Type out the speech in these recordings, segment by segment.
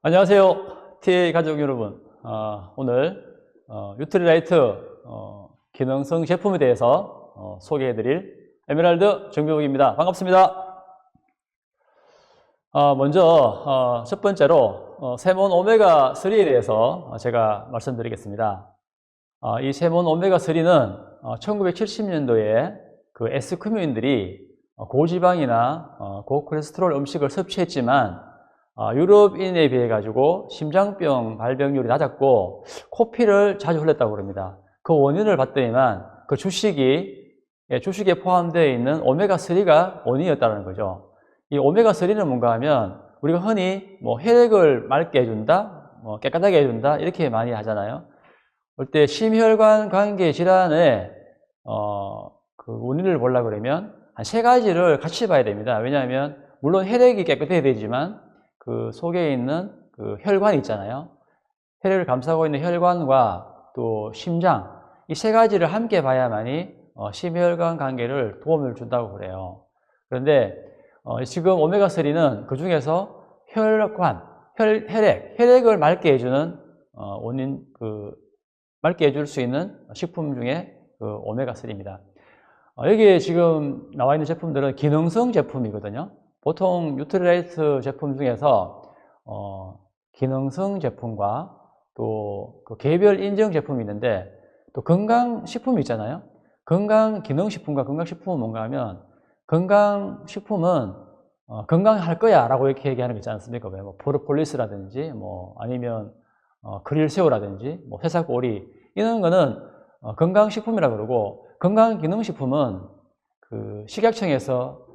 안녕하세요. TA 가족 여러분. 오늘 뉴트리라이트 기능성 제품에 대해서 소개해드릴 에메랄드 정비복입니다. 반갑습니다. 먼저 첫 번째로 세몬 오메가 3에 대해서 제가 말씀드리겠습니다. 이 세몬 오메가 3는 1970년도에 그 에스크미인들이 고지방이나 고콜레스테롤 음식을 섭취했지만 유럽인에 비해 가지고 심장병 발병률이 낮았고 코피를 자주 흘렸다고 그럽니다. 그 원인을 봤더니만 그 주식에 포함되어 있는 오메가3가 원인이었다는 거죠. 이 오메가3는 뭔가 하면 우리가 흔히 뭐 혈액을 맑게 해준다, 깨끗하게 해준다 이렇게 많이 하잖아요. 그럴 때 심혈관 관계 질환의 그 원인을 보려고 그러면 한 세 가지를 같이 봐야 됩니다. 왜냐하면 물론 혈액이 깨끗해야 되지만 그 속에 있는 그 혈관이 있잖아요. 혈액을 감싸고 있는 혈관과 또 심장, 이 세 가지를 함께 봐야만이 심혈관 관계를 도움을 준다고 그래요. 그런데 지금 오메가3는 그 중에서 혈액을 맑게 해주는 맑게 해줄 수 있는 식품 중에 그 오메가3입니다. 여기에 지금 나와 있는 제품들은 기능성 제품이거든요. 보통 뉴트리라이트 제품 중에서 기능성 제품과 또 그 개별 인증 제품이 있는데 또 건강식품이 있잖아요. 건강기능식품과 건강식품은 뭔가 하면 건강식품은 건강할 거야 라고 이렇게 얘기하는 거 있지 않습니까? 뭐 프로폴리스라든지 뭐 아니면 그릴새우라든지 뭐 새싹오리 이런 거는 건강식품이라고 그러고 건강기능식품은 그 식약청에서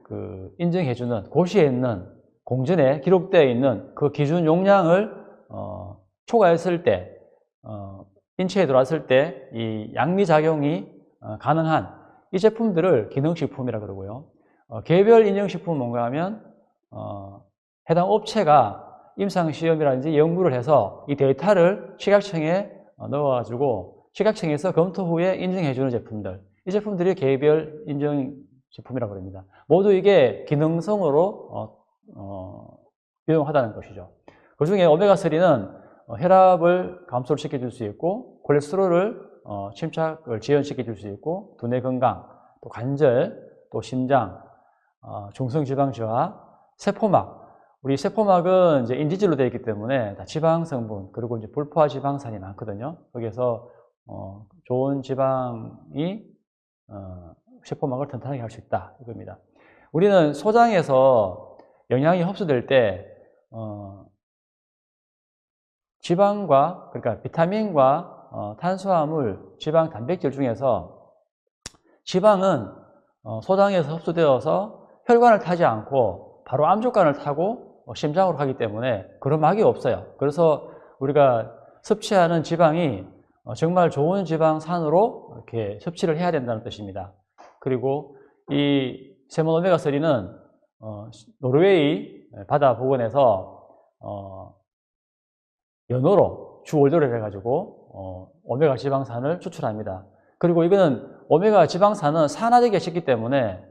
그 인증해주는 고시에 있는 공전에 기록되어 있는 그 기준 용량을 초과했을 때 인체에 들어왔을 때 이 양리작용이 가능한 이 제품들을 기능식품이라고 그러고요. 개별 인증식품은 뭔가 하면 해당 업체가 임상시험이라든지 연구를 해서 이 데이터를 식약청에 넣어가지고 식약청에서 검토 후에 인증해주는 제품들, 이 제품들이 개별 인증 제품이라고 합니다. 모두 이게 기능성으로 유용하다는 것이죠. 그 중에 오메가3는 혈압을 감소를 시켜줄 수 있고 콜레스테롤을 침착을 지연시켜줄 수 있고 두뇌 건강, 또 관절, 또 심장, 중성지방 저하, 세포막. 우리 세포막은 이제 인지질로 되어 있기 때문에 다 지방 성분 그리고 이제 불포화 지방산이 많거든요. 거기에서 좋은 지방이 세포막을 튼튼하게 할 수 있다 이겁니다. 우리는 소장에서 영양이 흡수될 때 지방과 그러니까 비타민과 탄수화물, 지방, 단백질 중에서 지방은 소장에서 흡수되어서 혈관을 타지 않고 바로 암족관을 타고 심장으로 가기 때문에 그런 막이 없어요. 그래서 우리가 섭취하는 지방이 정말 좋은 지방산으로 이렇게 섭취를 해야 된다는 뜻입니다. 그리고 이 세몬 오메가3는 노르웨이 바다 부근에서 연호로 주원료를 해가지고 오메가 지방산을 추출합니다. 그리고 이거는 오메가 지방산은 산화되기 쉽기 때문에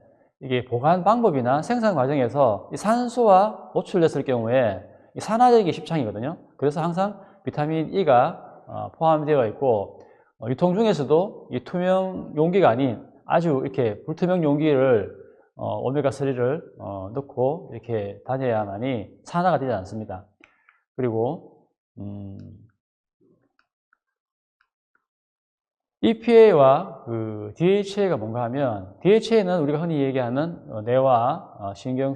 이게 보관 방법이나 생산 과정에서 이 산소와 노출됐을 경우에 이 산화되기 쉽창이거든요. 그래서 항상 비타민 E가 포함되어 있고 유통 중에서도 이 투명 용기가 아닌 아주 이렇게 불투명 용기를 오메가3를 넣고 이렇게 다녀야만이 산화가 되지 않습니다. 그리고 EPA와 그 DHA가 뭔가 하면 DHA는 우리가 흔히 얘기하는 뇌와 신경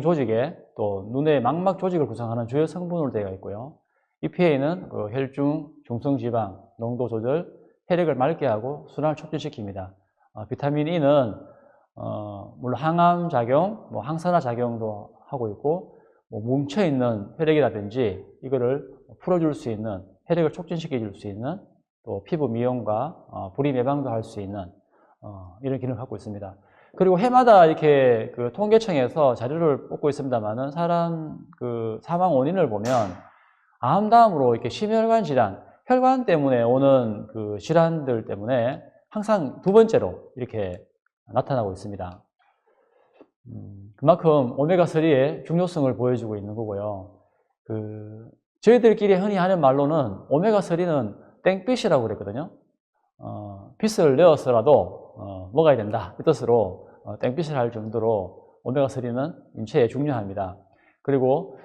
조직에 또 눈의 망막 조직을 구성하는 주요 성분으로 되어 있고요. EPA는 그 혈중, 중성지방, 농도 조절, 혈액을 맑게 하고 순환을 촉진시킵니다. 비타민 E는 물론 항암 작용, 뭐 항산화 작용도 하고 있고 뭐 뭉쳐있는 혈액이라든지 이거를 풀어줄 수 있는 혈액을 촉진시켜 줄 수 있는 또 피부 미용과 불임 예방도 할 수 있는 이런 기능을 갖고 있습니다. 그리고 해마다 이렇게 그 통계청에서 자료를 뽑고 있습니다만은 사람 그 사망 원인을 보면 암 다음으로 이렇게 심혈관 질환, 혈관 때문에 오는 그 질환들 때문에 항상 두 번째로 이렇게 나타나고 있습니다. 그만큼 오메가3의 중요성을 보여주고 있는 거고요. 저희들끼리 흔히 하는 말로는 오메가3는 땡빛이라고 그랬거든요. 빛을 내어서라도 먹어야 된다. 이 뜻으로 땡빛을 할 정도로 오메가3는 인체에 중요합니다. 그리고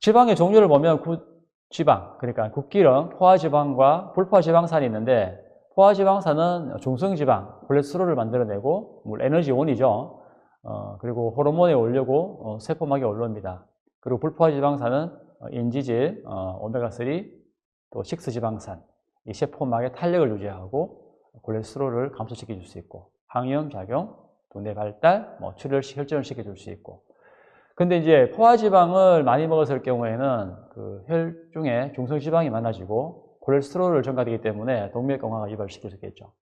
지방의 종류를 보면 굿지방, 그러니까 굿기름, 포화지방과 불포화지방산이 있는데, 포화지방산은 중성지방, 콜레스테롤을 만들어내고 에너지원이죠. 그리고 호르몬에 올려고 세포막에 올라옵니다. 그리고 불포화지방산은 인지질, 오메가3, 또 식스지방산, 이 세포막의 탄력을 유지하고 콜레스테롤을 감소시켜 줄 수 있고, 항염 작용, 또 뇌 발달, 혈전을 시켜줄 수 있고. 근데 이제 포화지방을 많이 먹었을 경우에는 그 혈중에 중성지방이 많아지고 콜레스테롤을 증가되기 때문에 동맥경화가 유발시킬 수 있겠죠.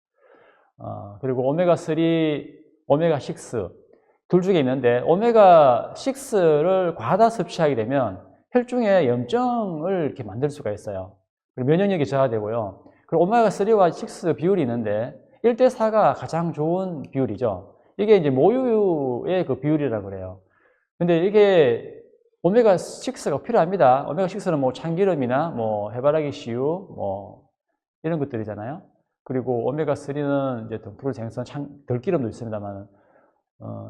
그리고 오메가3, 오메가6 둘 중에 있는데, 오메가6를 과다 섭취하게 되면 혈중에 염증을 이렇게 만들 수가 있어요. 그리고 면역력이 저하되고요. 그리고 오메가3와 6 비율이 있는데 1대4가 가장 좋은 비율이죠. 이게 이제 모유의 그 비율이라고 그래요. 근데 이게 오메가6가 필요합니다. 오메가6는 뭐 참기름이나 뭐 해바라기 씨유 뭐 이런 것들이잖아요. 그리고 오메가3는 이제 등푸른 생선, 들기름도 있습니다만,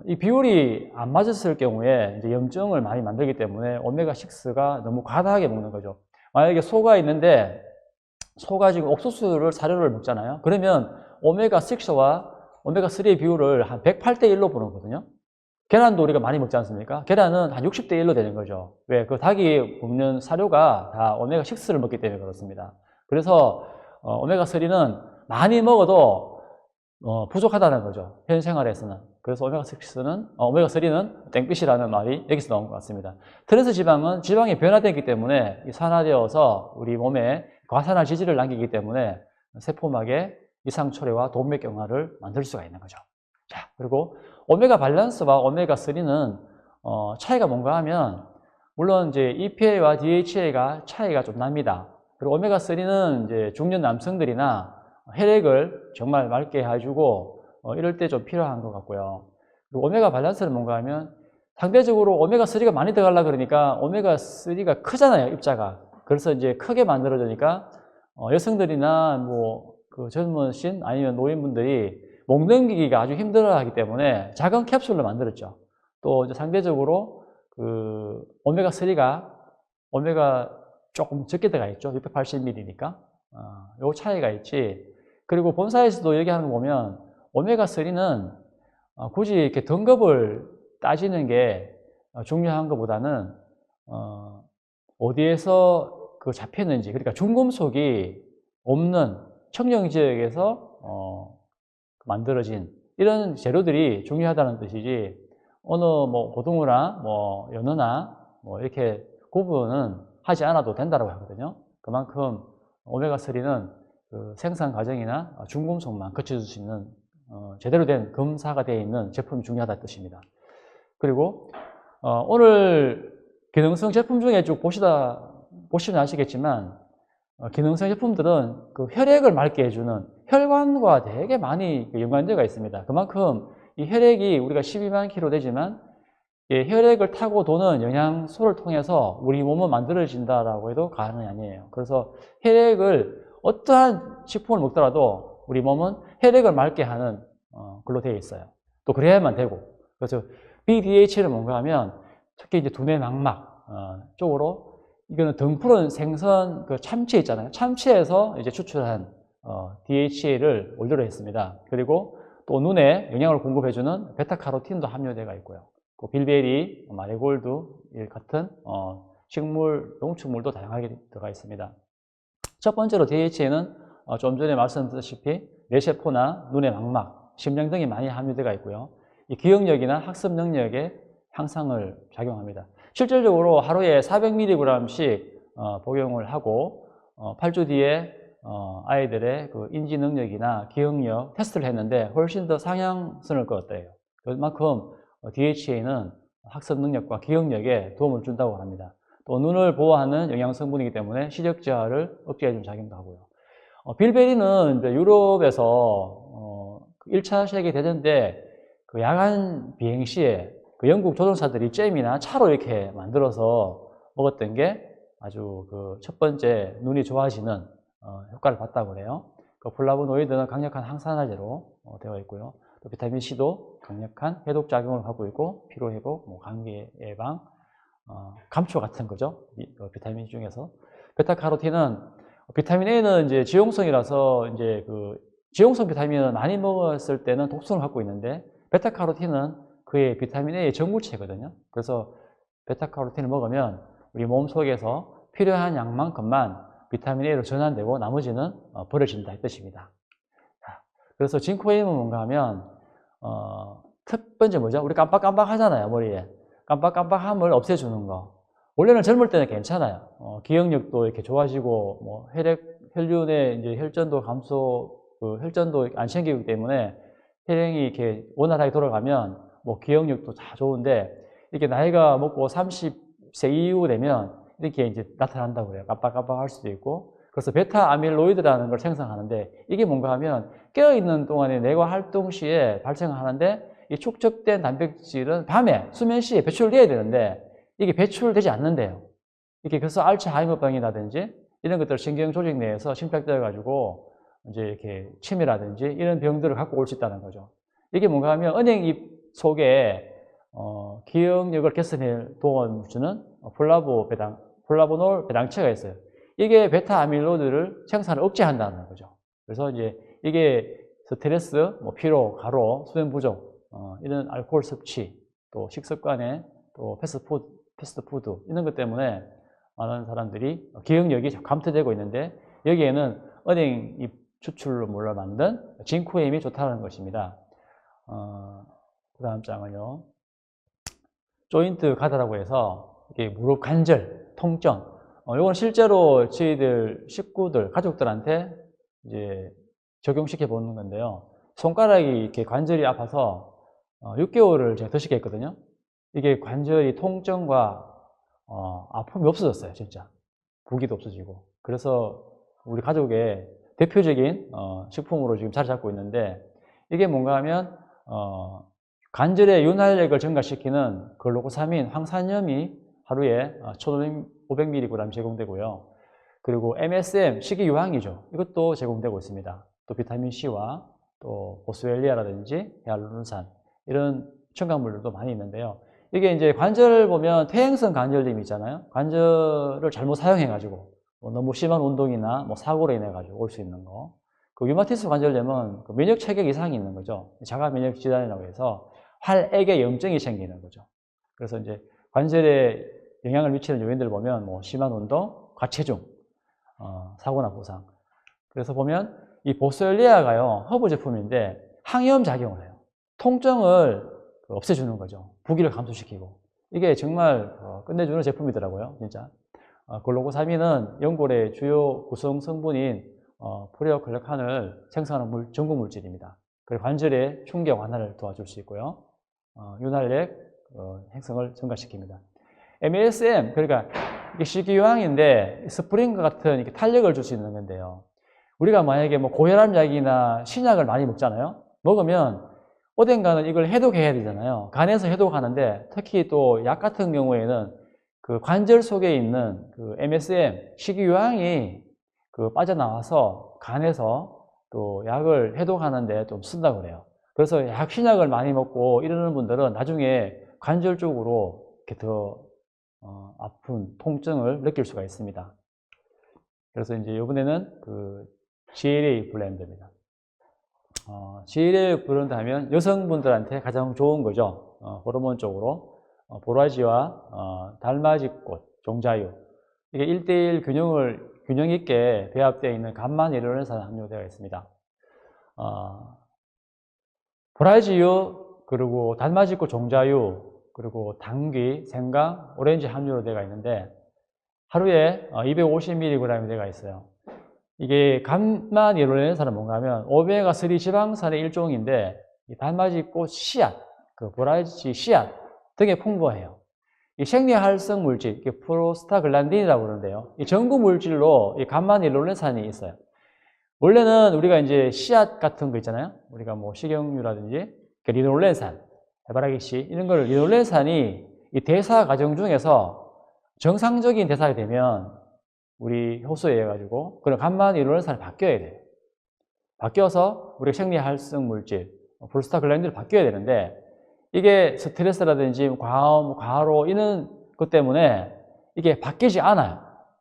이 비율이 안 맞았을 경우에 이제 염증을 많이 만들기 때문에 오메가6가 너무 과다하게 먹는 거죠. 만약에 소가 있는데, 소가 지금 옥수수를 사료를 먹잖아요. 그러면 오메가6와 오메가3의 비율을 한 108대 1로 보는 거거든요. 계란도 우리가 많이 먹지 않습니까? 계란은 한 60대 1로 되는 거죠. 왜? 그 닭이 먹는 사료가 다 오메가6를 먹기 때문에 그렇습니다. 그래서 오메가3는 많이 먹어도 부족하다는 거죠. 현 생활에서는. 그래서 오메가3는 땡빛이라는 말이 여기서 나온 것 같습니다. 트랜스 지방은 지방이 변화되기 때문에 산화되어서 우리 몸에 과산화 지질을 남기기 때문에 세포막에 이상 초래와 동맥경화를 만들 수가 있는 거죠. 자, 그리고 오메가 밸런스와 오메가3는 차이가 뭔가 하면, 물론 이제 EPA와 DHA가 차이가 좀 납니다. 그리고 오메가3는 이제 중년 남성들이나 혈액을 정말 맑게 해주고 이럴 때 좀 필요한 것 같고요. 그리고 오메가 밸런스는 뭔가 하면, 상대적으로 오메가3가 많이 들어가려 그러니까 오메가3가 크잖아요, 입자가. 그래서 이제 크게 만들어지니까 여성들이나 뭐 그 젊으신 아니면 노인분들이 목 넘기기가 아주 힘들어 하기 때문에 작은 캡슐로 만들었죠. 또 이제 상대적으로 그 오메가3가 오메가 조금 적게 들어가 있죠. 680ml니까. 요 차이가 있지. 그리고 본사에서도 얘기하는 거 보면 오메가3는 굳이 이렇게 등급을 따지는 게 중요한 것보다는 어디에서 그 잡혔는지, 그러니까 중금속이 없는 청정 지역에서 만들어진 이런 재료들이 중요하다는 뜻이지, 어느 뭐 고등어나 뭐 연어나 뭐 이렇게 구분은 하지 않아도 된다고 하거든요. 그만큼 오메가3는 그 생산 과정이나 중금속만 거쳐줄 수 있는 제대로 된 검사가 되어 있는 제품이 중요하다는 뜻입니다. 그리고 오늘 기능성 제품 중에 쭉 보시면 아시겠지만, 기능성 제품들은 그 혈액을 맑게 해주는 혈관과 되게 많이 연관되어 있습니다. 그만큼 이 혈액이 우리가 12만 킬로 되지만, 혈액을 타고 도는 영양소를 통해서 우리 몸은 만들어진다라고 해도 과언이 아니에요. 그래서 혈액을 어떠한 식품을 먹더라도 우리 몸은 혈액을 맑게 하는 걸로 되어 있어요. 또 그래야만 되고. 그래서 BDH를 뭔가 하면 특히 이제 두뇌 망막 쪽으로, 이거는 등푸른 생선 그 참치 있잖아요. 참치에서 이제 추출한 DHA를 원료로 했습니다. 그리고 또 눈에 영양을 공급해주는 베타카로틴도 함유되어 있고요. 그 빌베리, 마리골드 같은 식물, 농축물도 다양하게 들어가 있습니다. 첫 번째로 DHA는 좀 전에 말씀드렸다시피 뇌세포나 눈의 망막, 심장 등이 많이 함유되어 있고요. 이 기억력이나 학습 능력에 향상을 작용합니다. 실질적으로 하루에 400mg씩 복용을 하고 8주 뒤에 아이들의 그 인지 능력이나 기억력 테스트를 했는데 훨씬 더 상향선을 그었대요. 그만큼 DHA는 학습 능력과 기억력에 도움을 준다고 합니다. 또 눈을 보호하는 영양 성분이기 때문에 시력 저하를 억제해주는 작용도 하고요. 빌베리는 이제 유럽에서 1차 세계대전 때 그 야간 비행 시에 그 영국 조종사들이 잼이나 차로 이렇게 만들어서 먹었던 게 아주 그 첫 번째 눈이 좋아지는 효과를 봤다고 그래요. 그 플라보노이드는 강력한 항산화제로 되어 있고요. 또 비타민 C도 강력한 해독 작용을 하고 있고 피로 회복, 뭐 감기 예방, 감초 같은 거죠. 비타민 C 중에서 베타카로틴은 비타민 A는 이제 지용성이라서 이제 그 지용성 비타민을 많이 먹었을 때는 독성을 갖고 있는데 베타카로틴은 그의 비타민 A의 전구체거든요. 그래서 베타카로틴을 먹으면 우리 몸 속에서 필요한 양만큼만 비타민 A로 전환되고 나머지는 버려진다 이 뜻입니다. 그래서 징코에임은 뭔가 하면 첫 번째 뭐죠? 우리 깜빡깜빡 하잖아요, 머리에. 깜빡깜빡함을 없애주는 거. 원래는 젊을 때는 괜찮아요. 기억력도 이렇게 좋아지고 뭐 혈륜의 이제 혈전도 감소, 그 혈전도 안 챙기기 때문에 혈행이 이렇게 원활하게 돌아가면 뭐 기억력도 다 좋은데 이렇게 나이가 먹고 30세 이후 되면 이렇게 이제 나타난다고 그래요. 깜빡깜빡 할 수도 있고. 그래서 베타 아밀로이드라는 걸 생성하는데 이게 뭔가 하면 깨어있는 동안에 뇌가 활동 시에 발생하는데 이 축적된 단백질은 밤에 수면 시에 배출돼야 되는데 이게 배출되지 않는데요. 이게 그래서 알츠하이머병이라든지 이런 것들 신경 조직 내에서 침착되어 가지고 이제 이렇게 치매라든지 이런 병들을 갖고 올 수 있다는 거죠. 이게 뭔가 하면 은행잎 속에 기억력을 개선해 도와주는 플라보놀 배당체가 있어요. 이게 베타 아밀로이드를 생산을 억제한다는 거죠. 그래서 이제 이게 스트레스, 뭐 피로, 가로, 수면 부족, 이런 알코올 섭취, 또 식습관에 또 패스트푸드 이런 것 때문에 많은 사람들이 기억력이 감퇴되고 있는데 여기에는 은행잎 추출로 물을 만든 징코엠이 좋다는 것입니다. 그 다음 장은요. 조인트 가드라고 해서 이게 무릎 관절, 통증. 이건 실제로 저희들 식구들, 가족들한테 이제 적용시켜 보는 건데요. 손가락이 이렇게 관절이 아파서 6개월을 제가 더 시켰거든요. 이게 관절이 통증과 아픔이 없어졌어요, 진짜. 부기도 없어지고. 그래서 우리 가족의 대표적인 식품으로 지금 자리 잡고 있는데 이게 뭔가 하면 관절의 윤활력을 증가시키는 글루코사민, 황산염이 하루에 1,500mg 제공되고요. 그리고 MSM, 식이유황이죠. 이것도 제공되고 있습니다. 또 비타민C와 또 보스웰리아라든지 히알루론산 이런 첨가물들도 많이 있는데요. 이게 이제 관절 보면 퇴행성 관절염이 있잖아요. 관절을 잘못 사용해가지고 뭐 너무 심한 운동이나 뭐 사고로 인해가지고 올 수 있는 거. 그 류마티스 관절염은 그 면역 체계 이상이 있는 거죠. 자가 면역 질환이라고 해서 활액에 염증이 생기는 거죠. 그래서 이제 관절에 영향을 미치는 요인들을 보면 뭐 심한 운동, 과체중, 사고나 부상. 그래서 보면 이 보스웰리아가요 허브 제품인데 항염 작용을 해요. 통증을 없애주는 거죠. 부기를 감소시키고 이게 정말 끝내주는 제품이더라고요, 진짜. 글루코사민은 연골의 주요 구성 성분인 프레오클레칸을 생성하는 전구 물질입니다. 그리고 관절의 충격 완화를 도와줄 수 있고요. 윤활력 행성을 증가시킵니다. MSM, 그러니까 이게 식이유황인데 스프링과 같은 이렇게 탄력을 줄 수 있는 건데요. 우리가 만약에 뭐 고혈압 약이나 신약을 많이 먹잖아요. 먹으면 어딘가는 이걸 해독해야 되잖아요. 간에서 해독하는데 특히 또 약 같은 경우에는 그 관절 속에 있는 그 MSM, 식이유황이 그 빠져나와서 간에서 또 약을 해독하는데 좀 쓴다고 그래요. 그래서 약 신약을 많이 먹고 이러는 분들은 나중에 관절 쪽으로 이렇게 더 아픈 통증을 느낄 수가 있습니다. 그래서 이제 이번에는 그 GLA 블렌드입니다. GLA 블렌드 하면 여성분들한테 가장 좋은 거죠. 호르몬 쪽으로. 보라지와 달맞이꽃, 종자유. 이게 1:1 균형 있게 배합되어 있는 감만 이르는산 함유되어 있습니다. 보라지유, 그리고 달맞이꽃 종자유, 그리고 당귀, 생강, 오렌지 함유로 되어 있는데 하루에 250mg이 되어 있어요. 이게 감만 이루어내는산은 뭔가 하면 오메가3 지방산의 일종인데 이 달맞이꽃 씨앗, 그 보라지 씨앗 등에 풍부해요. 이 생리활성 물질, 프로스타글란딘이라고 그러는데요. 이 전구 물질로 이 감만 이루어내는산이 있어요. 원래는 우리가 이제 씨앗 같은 거 있잖아요. 우리가 뭐 식용유라든지 리놀렌산, 해바라기 씨 이런 걸 리놀렌산이 이 대사 과정 중에서 정상적인 대사가 되면 우리 효소에 의해 가지고 그런 감마 이루는산이 바뀌어야 돼요. 바뀌어서 우리가 생리활성 물질, 프로스타글란딘으로 바뀌어야 되는데 이게 스트레스라든지 과음, 과로 이런 것 때문에 이게 바뀌지 않아요.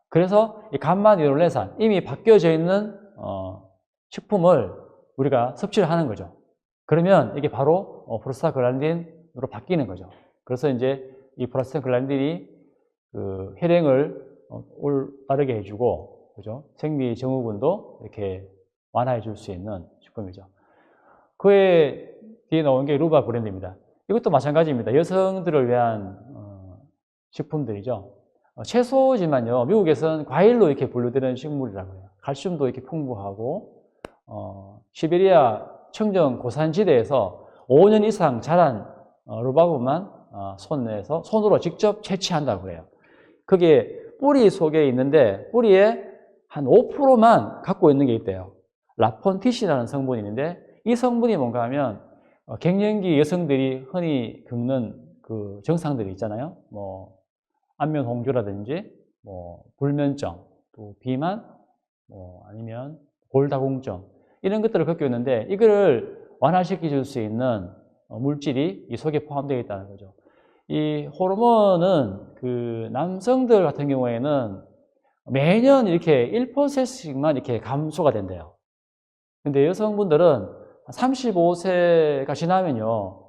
그래서 이 감마 이루는산 이미 바뀌어져 있는 식품을 우리가 섭취를 하는 거죠. 그러면 이게 바로 프로스타글란딘으로 바뀌는 거죠. 그래서 이제 이 프로스타글란딘이 그 혈행을 올바르게 해주고, 그죠? 생리 증후군도 이렇게 완화해 줄 수 있는 식품이죠. 그에 뒤에 나온 게 루바 브랜드입니다. 이것도 마찬가지입니다. 여성들을 위한 식품들이죠. 채소지만요, 미국에서는 과일로 이렇게 분류되는 식물이라고 해요. 칼슘도 이렇게 풍부하고, 시베리아 청정 고산지대에서 5년 이상 자란 루바브만 손으로 직접 채취한다고 해요. 그게 뿌리 속에 있는데 뿌리에 한 5%만 갖고 있는 게 있대요. 라폰티시라는 성분이 있는데 이 성분이 뭔가 하면 갱년기 여성들이 흔히 겪는 그 증상들이 있잖아요. 뭐 안면 홍조라든지 뭐 불면증, 또 비만, 뭐 아니면 골다공증 이런 것들을 겪고 있는데 이거를 완화시켜 줄 수 있는 물질이 이 속에 포함되어 있다는 거죠. 이 호르몬은 그 남성들 같은 경우에는 매년 이렇게 1%씩만 이렇게 감소가 된대요. 근데 여성분들은 35세가 지나면요,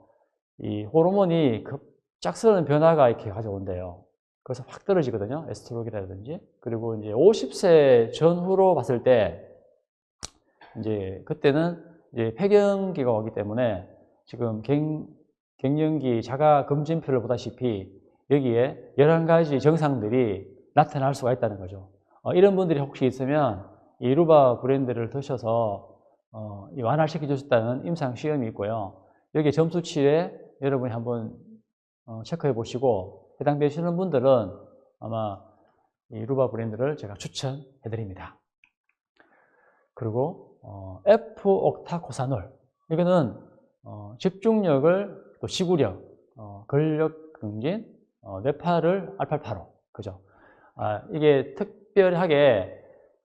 이 호르몬이 급작스러운 변화가 이렇게 가져온대요. 그래서 확 떨어지거든요. 에스트로겐이라든지. 그리고 이제 50세 전후로 봤을 때, 이제 그때는 이제 폐경기가 오기 때문에 지금 갱년기 자가 검진표를 보다시피 여기에 11가지 증상들이 나타날 수가 있다는 거죠. 이런 분들이 혹시 있으면 이 루바 브랜드를 드셔서 완화시켜 주셨다는 임상 시험이 있고요. 여기 점수치에 여러분이 한번 체크해 보시고 해당되시는 분들은 아마 이 루바 브랜드를 제가 추천해 드립니다. 그리고 F-옥타코사놀, 이거는 집중력을, 또 지구력, 근력 증진, 뇌파를 알팔파로, 그죠? 이게 특별하게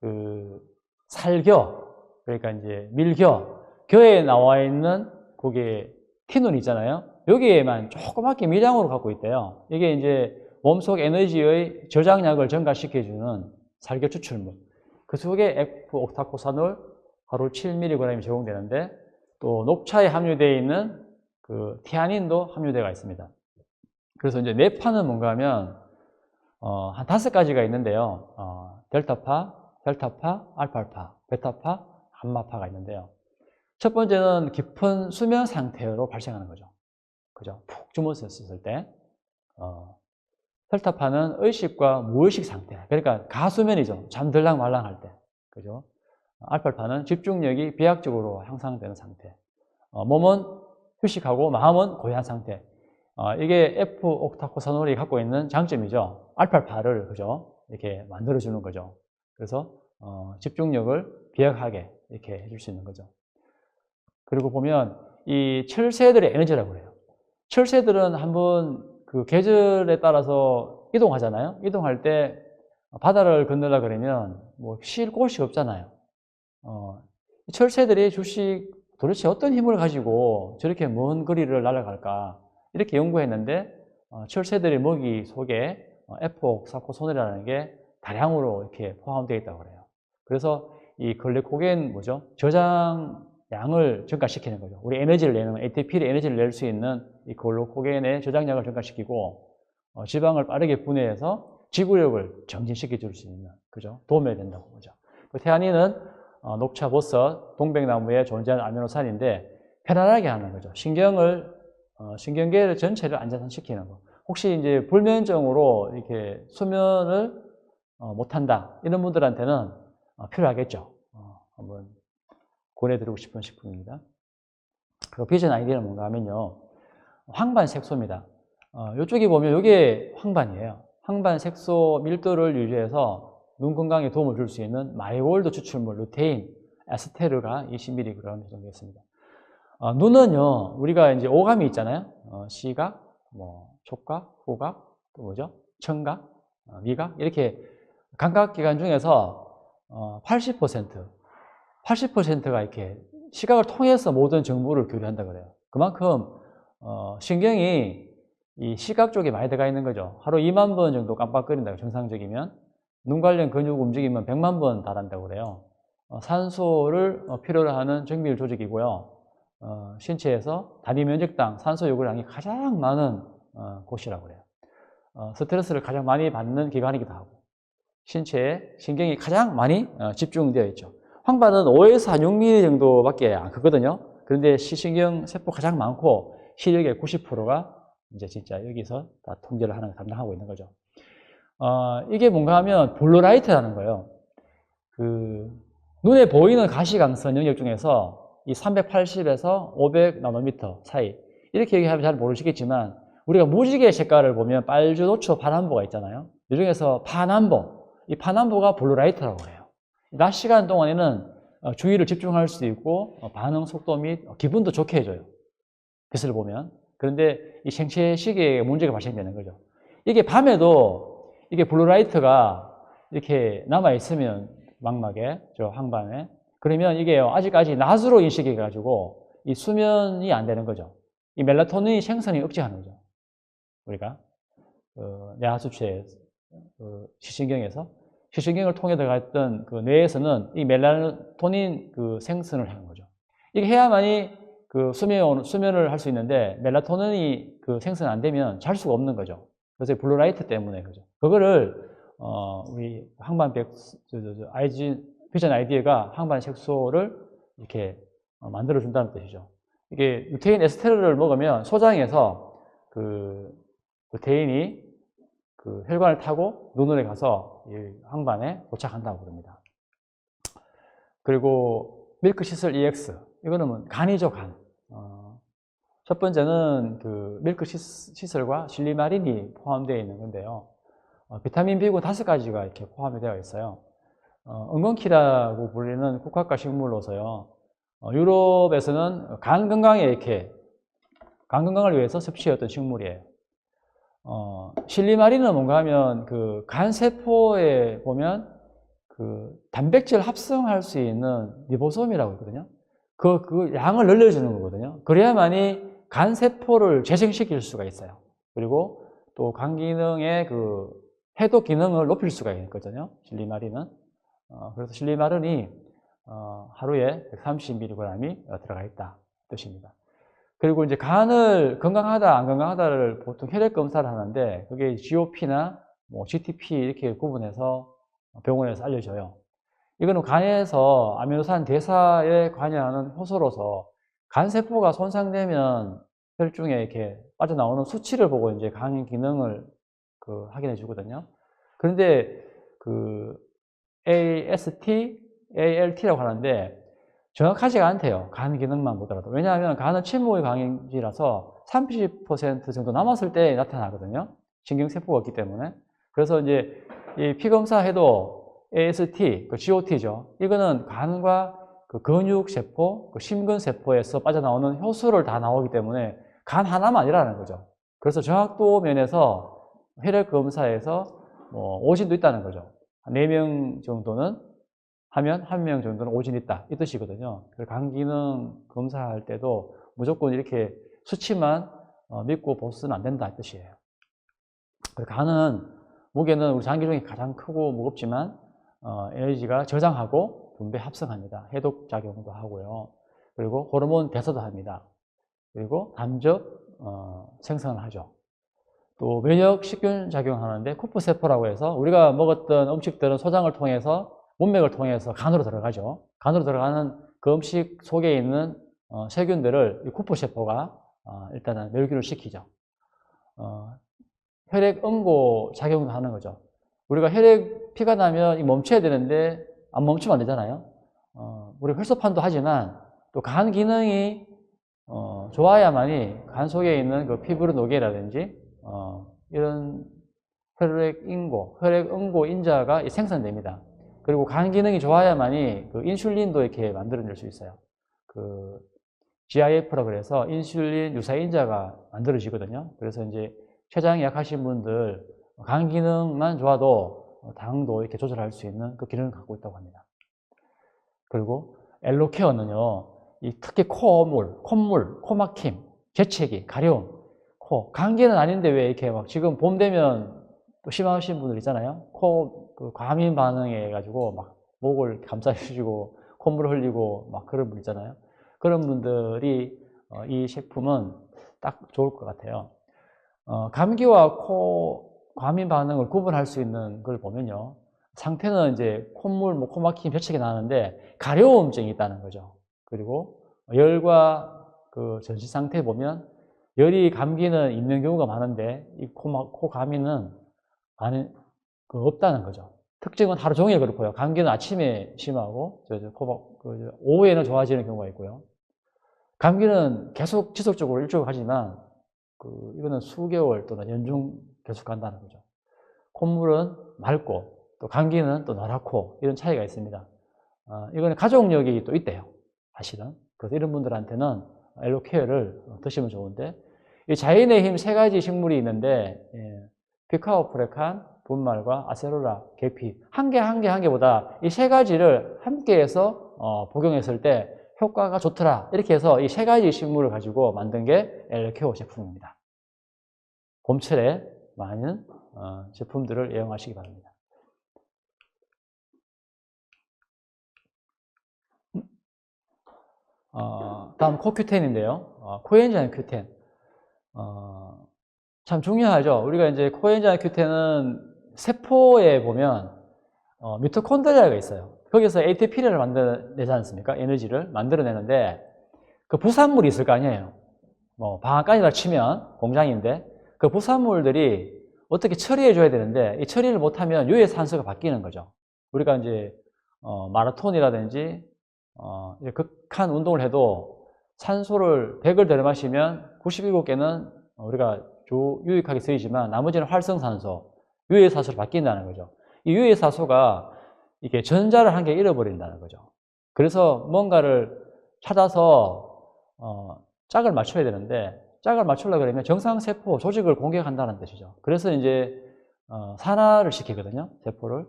그 살겨, 그러니까 이제 밀겨, 겨에 나와 있는 거기에 티눈 있잖아요. 여기에만 조그맣게 미량으로 갖고 있대요. 이게 이제 몸속 에너지의 저장량을 증가시켜주는 살겨 추출물. 그 속에 F-옥타코사놀 하루 7mg이 제공되는데, 또 녹차에 함유되어 있는 그 티아닌도 함유되어 있습니다. 그래서 이제 뇌파는 뭔가 하면 한 5가지가 있는데요. 델타파, 델타파, 알파파, 베타파, 감마파가 있는데요. 첫 번째는 깊은 수면 상태로 발생하는 거죠. 그죠? 푹 주무셨을 때. 델타파는 의식과 무의식 상태. 그러니까 가수면이죠. 잠들랑 말랑할 때. 그죠? 알파파는 집중력이 비약적으로 향상되는 상태. 몸은 휴식하고 마음은 고요한 상태. 이게 F-옥타코사놀이 갖고 있는 장점이죠. 알파파를, 그죠? 이렇게 만들어주는 거죠. 그래서 집중력을 비약하게 이렇게 해줄 수 있는 거죠. 그리고 보면 이 철새들의 에너지라고 해요. 철새들은 한번 그 계절에 따라서 이동하잖아요. 이동할 때 바다를 건너려 그러면 뭐 쉴 곳이 없잖아요. 철새들이 도대체 어떤 힘을 가지고 저렇게 먼 거리를 날아갈까, 이렇게 연구했는데 철새들의 먹이 속에 F-옥타코사놀이라는 게 다량으로 이렇게 포함되어 있다고 그래요. 그래서 이 글리코겐 뭐죠? 저장량을 증가시키는 거죠. 우리 에너지를 내는, ATP의 에너지를 낼 수 있는 이 글리코겐의 저장량을 증가시키고 지방을 빠르게 분해해서 지구력을 정진시켜 줄 수 있는, 그죠? 도움이 된다고 보죠. 태아닌은 녹차, 버섯, 동백나무에 존재하는 아미노산인데 편안하게 하는 거죠. 신경계 전체를 안전시키는 거. 혹시 이제 불면증으로 이렇게 수면을 못한다, 이런 분들한테는 필요하겠죠. 한번 권해드리고 싶은 식품입니다. 그리고 비전 아이디어는 뭔가 하면요, 황반 색소입니다. 이쪽에 보면 이게 황반이에요. 황반 색소 밀도를 유지해서 눈 건강에 도움을 줄 수 있는 마이골드 추출물 루테인, 에스테르가 20mg 정도 있습니다. 눈은요, 우리가 이제 오감이 있잖아요. 시각, 뭐 촉각, 후각, 또 뭐죠? 청각. 미각 이렇게 감각기관 중에서 80%가 이렇게 시각을 통해서 모든 정보를 교류한다 그래요. 그만큼 신경이 이 시각 쪽에 많이 들어가 있는 거죠. 하루 2만 번 정도 깜빡거린다고 정상적이면 눈 관련 근육 움직이면 100만 번 달한다고 그래요. 산소를 필요로 하는 정밀 조직이고요. 신체에서 단위 면적당 산소 요구량이 가장 많은 곳이라고 그래요. 스트레스를 가장 많이 받는 기관이기도 하고 신체에 신경이 가장 많이 집중되어 있죠. 황반은 5에서 한 6mm 정도밖에 안 크거든요. 그런데 시신경 세포 가장 많고 시력의 90%가 이제 진짜 여기서 다 통제를 하는 담당하고 있는 거죠. 이게 뭔가 하면 블루라이트라는 거예요. 눈에 보이는 가시광선 영역 중에서 이 380에서 500 나노미터 사이 이렇게 얘기하면 잘 모르시겠지만 우리가 무지개 색깔을 보면 빨주, 노초, 파남보가 있잖아요. 이 중에서 파남보, 이 파남보가 블루라이트라고 해요. 낮 시간 동안에는 주의를 집중할 수 있고 반응 속도 및 기분도 좋게 해줘요. 빛을 보면. 그런데 이 생체 시계에 문제가 발생되는 거죠. 이게 밤에도 이게 블루라이트가 이렇게 남아있으면 망막에, 저 황반에 그러면 이게 아직까지 낮으로 인식해가지고 이 수면이 안 되는 거죠. 이 멜라토닌 생성이 억제하는 거죠. 우리가 뇌하수체의 시신경에서 시신경을 통해 들어갔던 그 뇌에서는 이 멜라토닌 생성을 하는 거죠. 이게 해야만이 수면을 할 수 있는데 멜라토닌이 생성 안 되면 잘 수가 없는 거죠. 그래서 블루라이트 때문에 그죠. 그거를 우리 항반 비전 아이디어가 항반 색소를 이렇게 만들어 준다는 뜻이죠. 이게 루테인 에스테르를 먹으면 소장에서 루테인이 혈관을 타고 눈으로 가서 이 항반에 도착한다고 그럽니다. 그리고 밀크 시슬 EX 이거는 간이죠, 간. 첫 번째는 밀크 시슬과 실리마린이 포함되어 있는 건데요. 비타민 B군 5가지가 이렇게 포함이 되어 있어요. 은건키라고 불리는 국화과 식물로서요. 유럽에서는 간 건강을 위해서 섭취했던 식물이에요. 실리마린은 뭔가 하면 간 세포에 보면 단백질 합성할 수 있는 리보솜이라고 있거든요. 그 양을 늘려주는 거거든요. 그래야만이 간 세포를 재생시킬 수가 있어요. 그리고 또 간 기능의 해독 기능을 높일 수가 있거든요. 실리마린은. 그래서 실리마린이 하루에 130mg이 들어가 있다 뜻입니다. 그리고 이제 간을 건강하다 안 건강하다를 보통 혈액 검사를 하는데 그게 GOP나 GTP 이렇게 구분해서 병원에서 알려줘요. 이거는 간에서 아미노산 대사에 관여하는 효소로서 간 세포가 손상되면 혈중에 이렇게 빠져나오는 수치를 보고 이제 간 기능을 확인해 주거든요. 그런데 AST, ALT라고 하는데 정확하지가 않대요. 간 기능만 보더라도. 왜냐하면 간은 침묵의 강인지라서 30% 정도 남았을 때 나타나거든요. 신경세포가 없기 때문에. 그래서 이제 이 피검사 해도 AST, GOT죠. 이거는 간과 근육세포, 심근세포에서 빠져나오는 효소를 다 나오기 때문에 간 하나만 아니라는 거죠. 그래서 정확도 면에서 혈액검사에서 오진도 있다는 거죠. 4명 정도는 하면 1명 정도는 오진이 있다. 이 뜻이거든요. 간 기능 검사할 때도 무조건 이렇게 수치만 믿고 보수는 안 된다. 이 뜻이에요. 간은 무게는 우리 장기 중에 가장 크고 무겁지만 에너지가 저장하고 분배 합성합니다. 해독 작용도 하고요. 그리고 호르몬 대사도 합니다. 그리고 담즙 생성을 하죠. 또 면역 식균 작용하는데 쿠프세포라고 해서 우리가 먹었던 음식들은 소장을 통해서 문맥을 통해서 간으로 들어가죠. 간으로 들어가는 그 음식 속에 있는 세균들을 이 쿠프세포가 일단은 멸균을 시키죠. 혈액 응고 작용도 하는 거죠. 우리가 피가 나면 멈춰야 되는데 안 멈추면 안 되잖아요. 우리 혈소판도 하지만 또 간 기능이 좋아야만이 간 속에 있는 피부로 노개라든지 이런 혈액 응고 인자가 생성됩니다. 그리고 간 기능이 좋아야만이 인슐린도 이렇게 만들어낼 수 있어요. GIF라고 그래서 인슐린 유사 인자가 만들어지거든요. 그래서 이제 췌장이 약하신 분들 간 기능만 좋아도 당도 이렇게 조절할 수 있는 그 기능을 갖고 있다고 합니다. 그리고 엘로케어는요, 이 특히 콧물, 코막힘, 재채기, 가려움, 감기는 아닌데 왜 이렇게 막 지금 봄 되면 또 심하신 분들 있잖아요. 그 과민 반응해 가지고 막 목을 감싸주시고 콧물 흘리고 막 그런 분 있잖아요. 그런 분들이 이 제품은 딱 좋을 것 같아요. 감기와 과민 반응을 구분할 수 있는 걸 보면요. 상태는 이제 콧물, 코막힘, 재채기 나는데 가려움증이 있다는 거죠. 그리고 열과 그 전신 상태 보면 열이 감기는 있는 경우가 많은데 이 코감이는 없다는 거죠. 특징은 하루 종일 그렇고요. 감기는 아침에 심하고 오후에는 좋아지는 경우가 있고요. 감기는 계속 지속적으로 일주일 하지만 이거는 수개월 또는 연중 계속 간다는 거죠. 콧물은 맑고 또 감기는 또 노랗고 이런 차이가 있습니다. 이거는 가족력이 또 있대요. 사실은. 그래서 이런 분들한테는 엘로케어를 드시면 좋은데 이 자연의 힘 세 가지 식물이 있는데 피카오프레칸, 분말과 아세로라, 계피 한 개보다 이 세 가지를 함께해서 복용했을 때 효과가 좋더라. 이렇게 해서 이 세 가지 식물을 가지고 만든 게 엘로케어 제품입니다. 봄철에 많은 제품들을 애용하시기 바랍니다. 다음 코큐텐인데요. 코엔자임 큐텐. 참 중요하죠. 우리가 이제 코엔자임 큐텐은 세포에 보면 미토콘드리아가 있어요. 거기서 ATP를 만들어내지 않습니까? 에너지를 만들어내는데 그 부산물이 있을 거 아니에요. 방앗간이라 치면 공장인데 그 부산물들이 어떻게 처리해 줘야 되는데 이 처리를 못하면 유해산소가 바뀌는 거죠. 우리가 이제 마라톤이라든지 극한 운동을 해도 산소를 100을 들여 마시면 97개는 우리가 유익하게 쓰이지만 나머지는 활성산소, 유해산소로 바뀐다는 거죠. 이 유해산소가 이게 전자를 한 개 잃어버린다는 거죠. 그래서 뭔가를 찾아서 짝을 맞춰야 되는데 짝을 맞추려고 그러면 정상세포 조직을 공격한다는 뜻이죠. 그래서 이제 산화를 시키거든요, 세포를.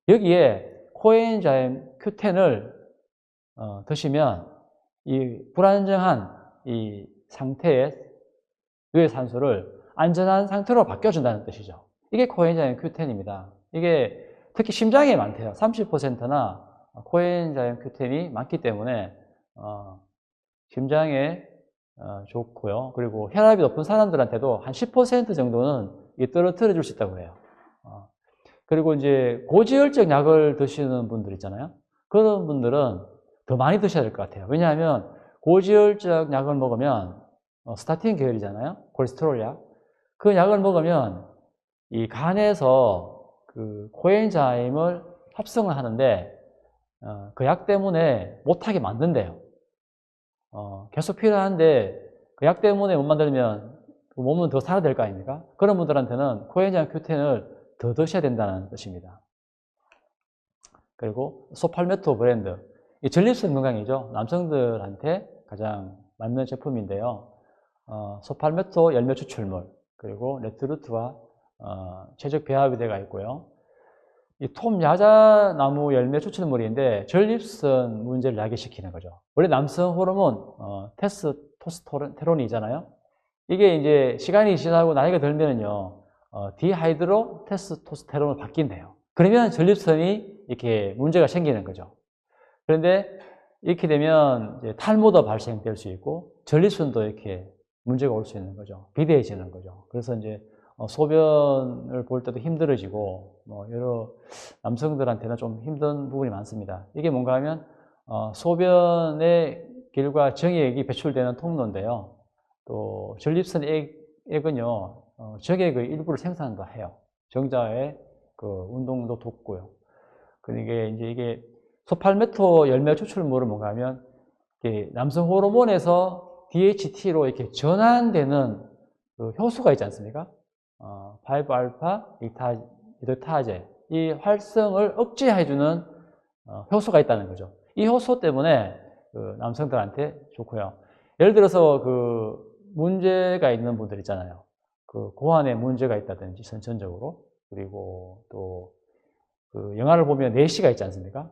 여기에 코엔자임 Q10을 드시면 이 불안정한 이 상태의 유해산소를 안전한 상태로 바꿔준다는 뜻이죠. 이게 코엔자임 Q10입니다. 이게 특히 심장에 많대요. 30%나 코엔자임 Q10이 많기 때문에 심장에 좋고요. 그리고 혈압이 높은 사람들한테도 한 10% 정도는 떨어뜨려 줄 수 있다고 해요. 그리고 이제 고지혈증 약을 드시는 분들 있잖아요. 그런 분들은 더 많이 드셔야 될 것 같아요. 왜냐하면 고지혈증 약을 먹으면 스타틴 계열이잖아요. 콜레스테롤 약. 그 약을 먹으면 이 간에서 그 코엔자임을 합성을 하는데 그 약 때문에 못하게 만든대요. 계속 필요한데 그 약 때문에 못 만들면 몸은 더 살아야 될 거 아닙니까? 그런 분들한테는 코엔자임 Q10을 더 드셔야 된다는 뜻입니다. 그리고 소팔메토 브랜드. 이 전립선 건강이죠. 남성들한테 가장 맞는 제품인데요. 소팔메토 열매 추출물, 그리고 레트루트와 최적 배합이 있고요. 이 톰야자나무 열매 추출물인데 전립선 문제를 야기시키는 거죠. 원래 남성 호르몬 테스토스테론이잖아요. 이게 이제 시간이 지나고 나이가 들면은요 디하이드로 테스토스테론으로 바뀐대요. 그러면 전립선이 이렇게 문제가 생기는 거죠. 그런데 이렇게 되면 이제 탈모도 발생될 수 있고 전립선도 이렇게 문제가 올 수 있는 거죠. 비대해지는 거죠. 그래서 이제 소변을 볼 때도 힘들어지고 여러 남성들한테는 좀 힘든 부분이 많습니다. 이게 뭔가 하면 소변의 길과 정액이 배출되는 통로인데요. 또 전립선 액은요 정액의 일부를 생산도 해요. 정자의 그 운동도 돕고요. 이게 소팔메토 열매 추출물은 뭔가 하면 남성 호르몬에서 DHT로 이렇게 전환되는 그 효소가 있지 않습니까? 5알파 이드타제 이 활성을 억제해주는 효소가 있다는 거죠. 이 효소 때문에 그 남성들한테 좋고요. 예를 들어서 그 문제가 있는 분들 있잖아요. 그 고환에 문제가 있다든지 선천적으로 그리고 또 그 영화를 보면 내시가 있지 않습니까?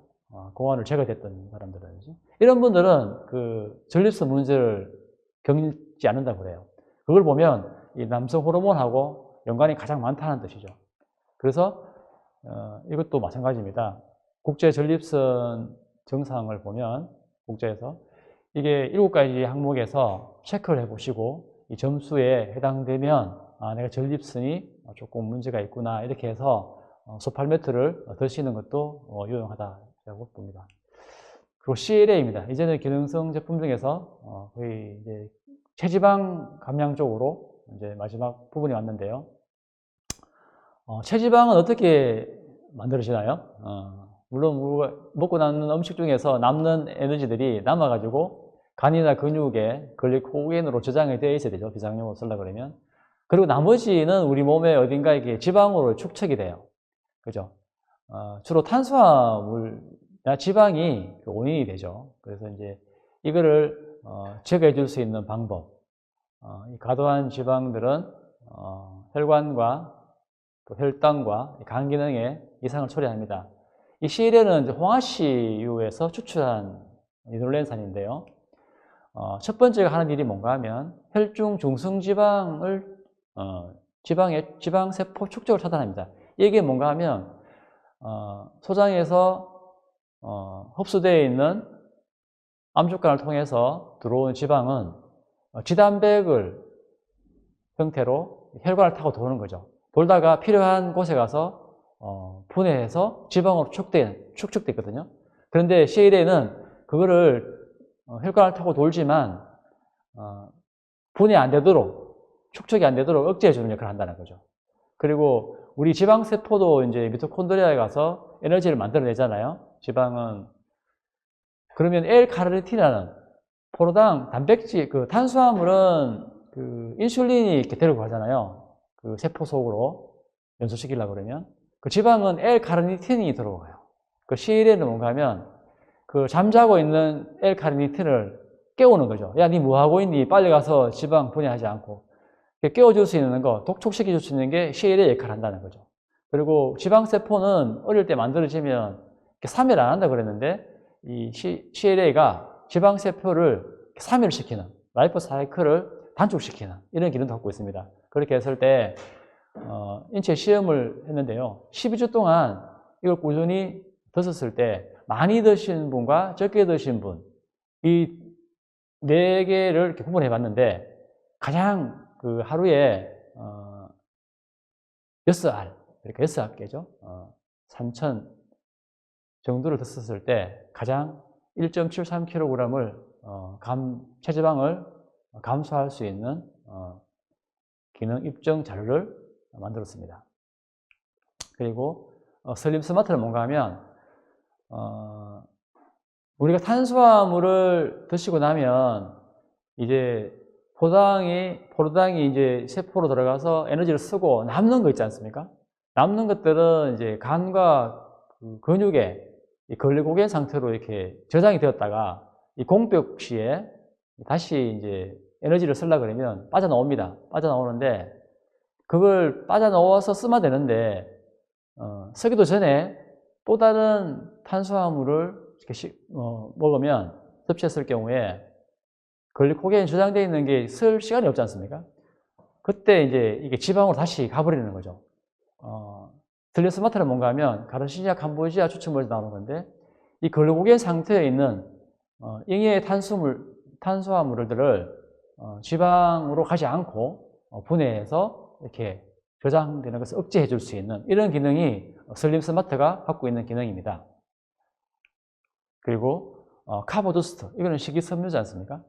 공안을 제거됐던 사람들은 이런 분들은 그 전립선 문제를 겪지 않는다고 그래요. 그걸 보면 이 남성 호르몬하고 연관이 가장 많다는 뜻이죠. 그래서 이것도 마찬가지입니다. 국제 전립선 증상을 보면 국제에서 이게 7가지 항목에서 체크를 해보시고 이 점수에 해당되면 내가 전립선이 조금 문제가 있구나 이렇게 해서 소팔메트를 드시는 것도 유용하다고 봅니다. 그리고 CLA입니다. 이제는 기능성 제품 중에서 거의 이제 체지방 감량 쪽으로 이제 마지막 부분이 왔는데요. 체지방은 어떻게 만들어지나요? 물론 우리가 먹고 남는 음식 중에서 남는 에너지들이 남아가지고 간이나 근육에 글리코겐으로 저장이 되어 있어야 되죠. 비상용으로 쓰려고 그러면. 그리고 나머지는 우리 몸에 어딘가 이게 지방으로 축적이 돼요. 그죠? 주로 탄수화물이나 지방이 원인이 되죠. 그래서 이제 이거를 제거해 줄 수 있는 방법. 이 과도한 지방들은 혈관과 또 혈당과 간 기능에 이상을 초래합니다. 이 CLA는 홍화씨유에서 추출한 리놀렌산인데요. 첫 번째가 하는 일이 뭔가 하면 혈중 중성지방을 지방의 지방세포 축적을 차단합니다. 이게 뭔가 하면 소장에서 흡수되어 있는 암축관을 통해서 들어온 지방은 지단백을 형태로 혈관을 타고 도는 거죠. 돌다가 필요한 곳에 가서 분해해서 지방으로 축적되거든요. 그런데 CLA는 그거를 혈관을 타고 돌지만 분해 안 되도록 축적이 안 되도록 억제해 주는 역할을 한다는 거죠. 그리고 우리 지방세포도 이제 미토콘드리아에 가서 에너지를 만들어내잖아요. 지방은. 그러면 L카르니틴이라는 포도당 단백질, 그 탄수화물은 그 인슐린이 이렇게 데려가잖아요. 그 세포 속으로 연소시키려고 그러면. 그 지방은 L카르니틴이 들어가요. 그 CLA는 뭔가 하면 그 잠자고 있는 L카르니틴을 깨우는 거죠. 야, 니 뭐 하고 있니? 빨리 가서 지방 분해하지 않고. 깨워줄 수 있는 거, 독촉시켜줄 수 있는 게 CLA 역할을 한다는 거죠. 그리고 지방세포는 어릴 때 만들어지면 3일 안 한다 그랬는데 이 CLA가 지방세포를 3일 시키는 라이프 사이클을 단축시키는 이런 기능도 갖고 있습니다. 그렇게 했을 때 인체 시험을 했는데요. 12주 동안 이걸 꾸준히 드셨을 때 많이 드신 분과 적게 드신 분 이 4개를 이렇게 구분해 봤는데 가장 그 하루에 6알, 그러니까 6알께죠. 3,000 정도를 드셨을 때 가장 1.73kg을 체지방을 감소할 수 있는 기능 입증 자료를 만들었습니다. 그리고 슬림 스마트는 뭔가 하면 우리가 탄수화물을 드시고 나면 이제 포도당이 이제 세포로 들어가서 에너지를 쓰고 남는 거 있지 않습니까? 남는 것들은 이제 간과 그 근육에 이 글리코겐 상태로 이렇게 저장이 되었다가 이 공복 시에 다시 이제 에너지를 쓰려고 그러면 빠져나옵니다. 빠져나오는데 그걸 빠져나와서 쓰면 되는데 쓰기도 전에 또 다른 탄수화물을 이렇게 먹으면 섭취했을 경우에 글리코겐이 저장되어 있는 게 쓸 시간이 없지 않습니까? 그때 이제 이게 지방으로 다시 가버리는 거죠. 슬림스마트는 뭔가 하면 가르시니아 캄보지아 추출물에서 나오는 건데 이 글리코겐 상태에 있는 잉의 탄수화물들을 지방으로 가지 않고 분해해서 이렇게 저장되는 것을 억제해 줄 수 있는 이런 기능이 슬림스마트가 갖고 있는 기능입니다. 그리고 카보두스트, 이거는 식이섬유지 않습니까?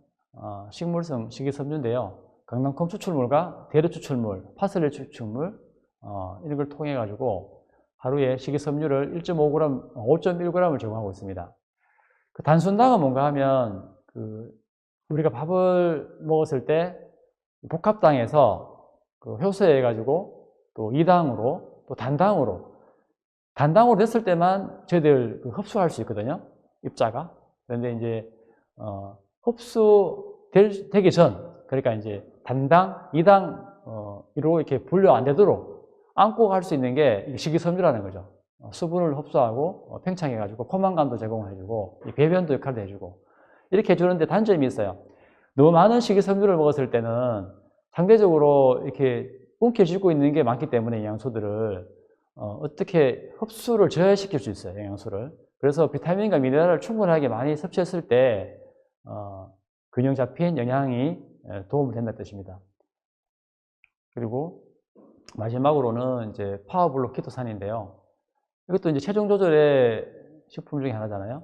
식물성 식이섬유인데요. 강낭콩 추출물과 대려 추출물, 파슬리 추출물 이런 걸 통해 가지고 하루에 식이섬유를 1.5g, 5.1g을 제공하고 있습니다. 그 단순당은 뭔가 하면 우리가 밥을 먹었을 때 복합당에서 효소해 가지고 또 2당으로 또 단당으로 됐을 때만 저희들 흡수할 수 있거든요. 입자가. 그런데 이제 흡수되기 전, 그러니까 이제 단당, 2당으로 이렇게 분류 안 되도록 안고 갈 수 있는 게 식이섬유라는 거죠. 수분을 흡수하고 팽창해가지고 포만감도 제공해주고 배변도 역할도 해주고 이렇게 해주는데 단점이 있어요. 너무 많은 식이섬유를 먹었을 때는 상대적으로 이렇게 움켜쥐고 있는 게 많기 때문에 영양소들을 어떻게 흡수를 저하시킬 수 있어요. 영양소를. 그래서 비타민과 미네랄을 충분하게 많이 섭취했을 때 균형 잡힌 영양이 도움이 된다는 뜻입니다. 그리고 마지막으로는 이제 파워블록 키토산인데요. 이것도 이제 체중 조절의 식품 중에 하나잖아요.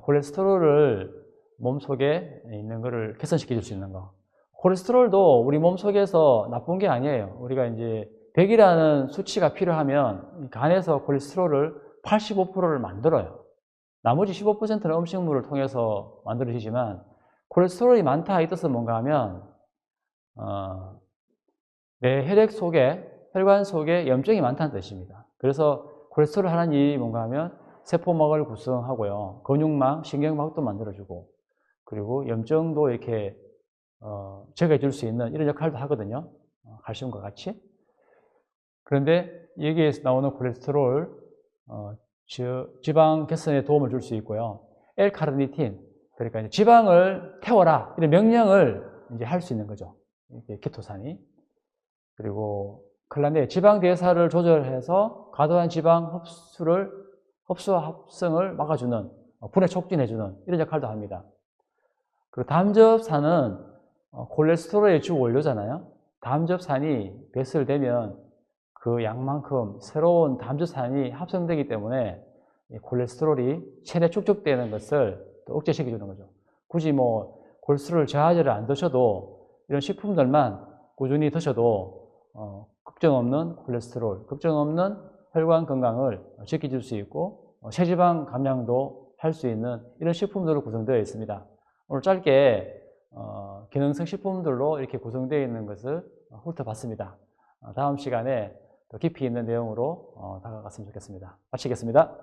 콜레스테롤을 몸속에 있는 거를 개선시켜 줄 수 있는 거. 콜레스테롤도 우리 몸속에서 나쁜 게 아니에요. 우리가 이제 100이라는 수치가 필요하면 간에서 콜레스테롤을 85%를 만들어요. 나머지 15%는 음식물을 통해서 만들어지지만 콜레스테롤이 많다 이 뜻은 뭔가 하면 내 혈액 속에 혈관 속에 염증이 많다는 뜻입니다. 그래서 콜레스테롤 하는 일이 뭔가 하면 세포막을 구성하고요. 근육망, 신경막도 만들어주고 그리고 염증도 이렇게 제거해 줄 수 있는 이런 역할도 하거든요. 칼슘과 같이. 그런데 여기에서 나오는 콜레스테롤 지방 개선에 도움을 줄 수 있고요. L카르니틴, 그러니까 이제 지방을 태워라 이런 명령을 이제 할 수 있는 거죠. 이렇게 키토산이. 그리고 클란데 지방 대사를 조절해서 과도한 지방 흡수와 합성을 막아주는 분해 촉진해주는 이런 역할도 합니다. 그리고 담즙산은 콜레스테롤의 주 원료잖아요. 담즙산이 배설되면 그 양만큼 새로운 담즙산이 합성되기 때문에 콜레스테롤이 체내 축적되는 것을 또 억제시켜 주는 거죠. 굳이 뭐 콜레스테롤 저하제를 안 드셔도 이런 식품들만 꾸준히 드셔도 걱정 없는 콜레스테롤, 걱정 없는 혈관 건강을 지켜줄 수 있고 체지방 감량도 할 수 있는 이런 식품들로 구성되어 있습니다. 오늘 짧게 기능성 식품들로 이렇게 구성되어 있는 것을 훑어봤습니다. 다음 시간에 더 깊이 있는 내용으로 다가갔으면 좋겠습니다. 마치겠습니다.